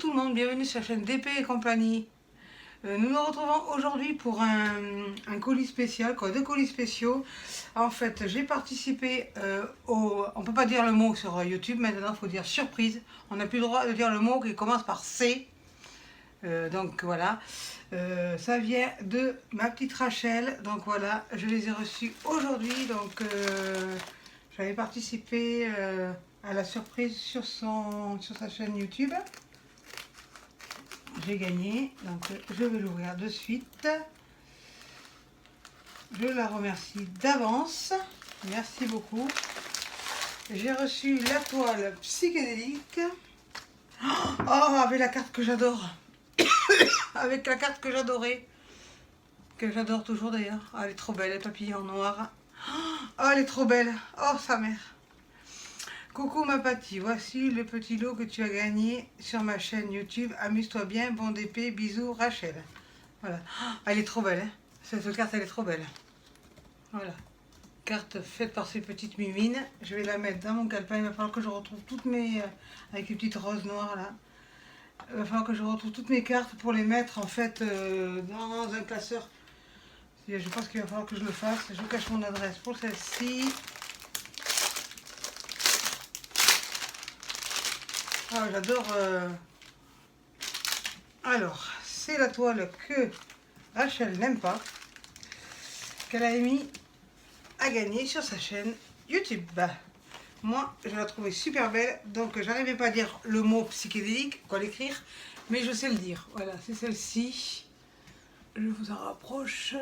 tout le monde, bienvenue sur la chaîne DP et compagnie. Nous nous retrouvons aujourd'hui pour un colis spécial, deux colis spéciaux. En fait, j'ai participé au... On ne peut pas dire le mot sur YouTube, maintenant il faut dire surprise. On n'a plus le droit de dire le mot qui commence par C. Donc voilà, ça vient de ma petite Rachel. Donc voilà, je les ai reçus aujourd'hui. Donc j'avais participé à la surprise sur sa chaîne YouTube. J'ai gagné, donc je vais l'ouvrir de suite. Je la remercie d'avance, merci beaucoup. J'ai reçu la toile psychédélique. Oh, avec la carte que j'adore. Avec la carte que j'adorais. Que j'adore toujours d'ailleurs. Oh, elle est trop belle, les papillons noirs. Oh, elle est trop belle. Oh, sa mère. Coucou ma Paty, voici le petit lot que tu as gagné sur ma chaîne YouTube. Amuse-toi bien, bon DP, bisous Rachel. Voilà. Oh, elle est trop belle, hein. Cette carte, elle est trop belle. Voilà. Carte faite par ces petites mimines. Je vais la mettre dans mon calepin. Il va falloir que je retrouve toutes mes... avec les petites roses noires là. Il va falloir que je retrouve toutes mes cartes pour les mettre en fait dans un classeur. Je pense qu'il va falloir que je le fasse. Je cache mon adresse pour celle-ci. Ah, j'adore. Alors, c'est la toile que Rachel n'aime pas, qu'elle a mis à gagner sur sa chaîne YouTube. Moi, je la trouvais super belle, donc j'arrivais pas à dire le mot psychédélique, quoi l'écrire, mais je sais le dire. Voilà, c'est celle-ci. Je vous en rapproche.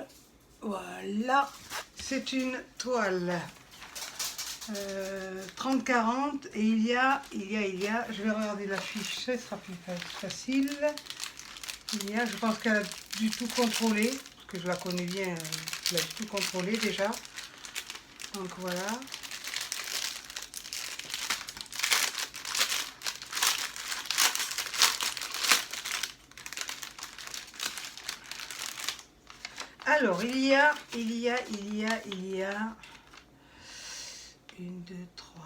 Voilà, c'est une toile 30-40 et il y a, je vais regarder la fiche, ce sera plus facile. Je pense qu'elle a du tout contrôlé, parce que je la connais bien, elle a du tout contrôlé déjà. Donc voilà. Alors, il y a 1, 2, 3.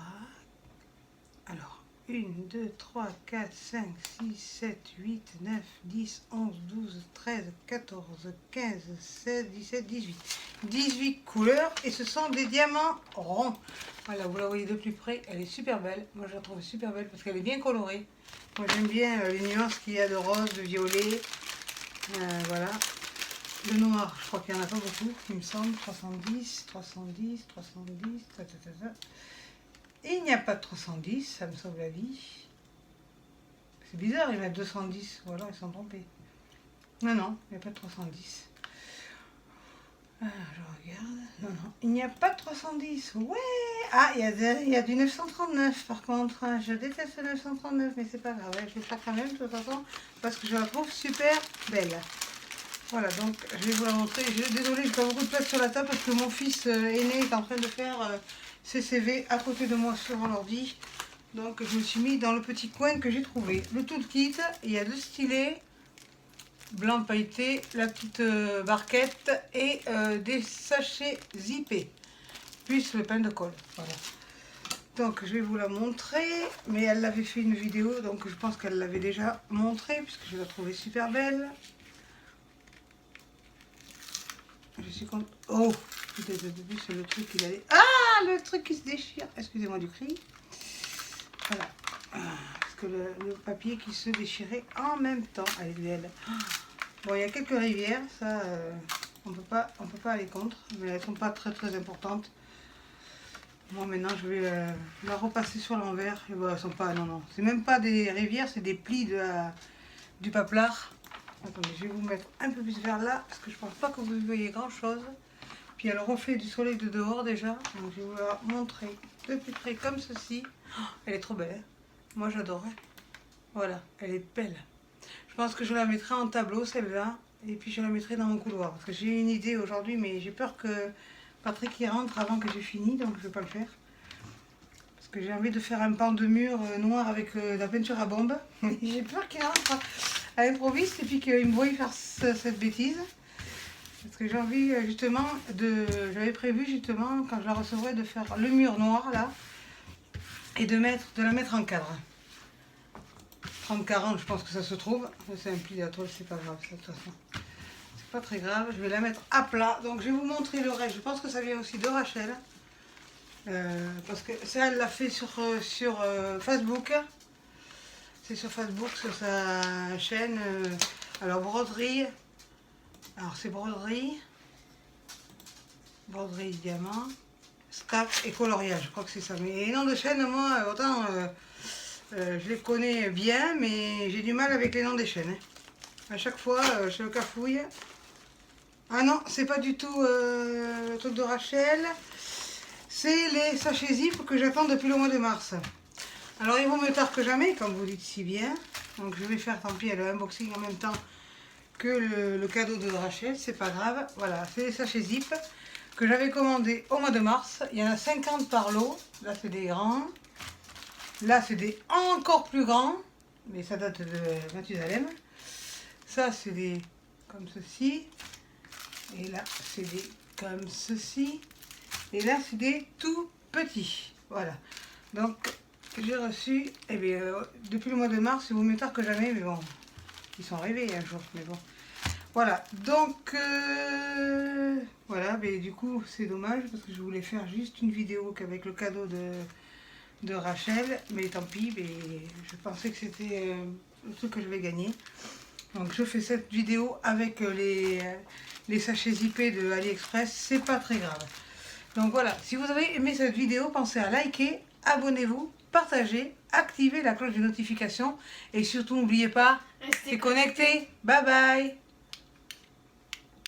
Alors, 1, 2, 3, 4, 5, 6, 7, 8, 9, 10, 11, 12, 13, 14, 15, 16, 17, 18. 18 couleurs et ce sont des diamants ronds. Voilà, vous la voyez de plus près, elle est super belle. Moi, je la trouve super belle parce qu'elle est bien colorée. Moi, j'aime bien les nuances qu'il y a de rose, de violet. Voilà. Le noir, je crois qu'il n'y en a pas beaucoup, il me semble. 310, 310, 310, Et il n'y a pas de 310, ça me sauve la vie. C'est bizarre, ils mettent 210, ou alors ils sont trompés. Non, non, il n'y a pas de 310. Ah, je regarde. Non, non, il n'y a pas de 310. Ouais. Ah, il y a du 939 par contre. Je déteste le 939, mais c'est pas grave. Je vais le faire quand même de toute façon, parce que je la trouve super belle. Voilà, donc je vais vous la montrer. Désolée, je n'ai pas beaucoup de place sur la table parce que mon fils aîné est en train de faire ses CV à côté de moi sur l'ordi. Donc je me suis mis dans le petit coin que j'ai trouvé. Le toolkit, il y a 2 stylets blanc pailleté, la petite barquette et des sachets zippés, plus le pain de colle. Voilà. Donc je vais vous la montrer, mais elle l'avait fait une vidéo, donc je pense qu'elle l'avait déjà montré puisque je la trouvais super belle. Je suis contente. Oh, c'est le truc qu'il allait. Ah, le truc qui se déchire. Excusez-moi du cri. Voilà. Parce que le papier qui se déchirait en même temps. Allez, elle. Bon, il y a quelques rivières, ça, on peut pas aller contre, mais elles sont pas très importantes. Moi, maintenant, je vais la repasser sur l'envers. Et bon, elles sont pas, non, c'est même pas des rivières, c'est des plis du paplard. Attendez, je vais vous mettre un peu plus vers là, parce que je pense pas que vous voyez grand chose. Puis il y a le reflet du soleil de dehors déjà, donc je vais vous la montrer de plus près comme ceci. Oh, elle est trop belle, hein. Moi j'adore. Voilà, elle est belle. Je pense que je la mettrai en tableau celle-là, et puis je la mettrai dans mon couloir. Parce que j'ai une idée aujourd'hui, mais j'ai peur que Patrick y rentre avant que j'ai fini, donc je ne vais pas le faire. Parce que j'ai envie de faire un pan de mur noir avec de la peinture à bombe. J'ai peur qu'il rentre à l'improviste et puis qu'il me voie faire cette bêtise. Parce que j'ai envie justement de... J'avais prévu justement, quand je la recevrai, de faire le mur noir là, et de la mettre en cadre. 30-40, je pense que ça se trouve. C'est un pli à toile, c'est pas grave, ça, de toute façon. C'est pas très grave. Je vais la mettre à plat. Donc, je vais vous montrer le reste. Je pense que ça vient aussi de Rachel. Parce que ça, elle l'a fait sur Facebook. C'est sur Facebook, sur sa chaîne. Alors, broderie. Alors, c'est broderie. Broderie diamant. Scrap et coloriage. Je crois que c'est ça. Mais les noms de chaînes, moi, autant je les connais bien, mais j'ai du mal avec les noms des chaînes. Hein. À chaque fois, je le cafouille. Ah non, c'est pas du tout le truc de Rachel. C'est les sachets zip que j'attends depuis le mois de mars. Alors ils vont mieux tard que jamais, comme vous dites si bien. Donc je vais faire, tant pis, le unboxing en même temps que le cadeau de Rachel, c'est pas grave. Voilà, c'est les sachets zip que j'avais commandé au mois de mars. Il y en a 50 par lot. Là c'est des grands. Là c'est des encore plus grands. Mais ça date de Mathusalem. Ça c'est des comme ceci. Et là c'est des comme ceci. Et là, c'est des tout petits. Voilà. Donc, j'ai reçu, eh bien, depuis le mois de mars, c'est vaut mieux tard que jamais, mais bon, ils sont arrivés un jour, mais bon. Voilà. Donc, voilà, mais du coup, c'est dommage, parce que je voulais faire juste une vidéo qu'avec le cadeau de Rachel, mais tant pis, mais je pensais que c'était le truc que je vais gagner. Donc, je fais cette vidéo avec les sachets zippés de AliExpress, c'est pas très grave. Donc voilà, si vous avez aimé cette vidéo, pensez à liker, abonnez-vous, partagez, activez la cloche de notification et surtout n'oubliez pas, restez connectés. Bye bye.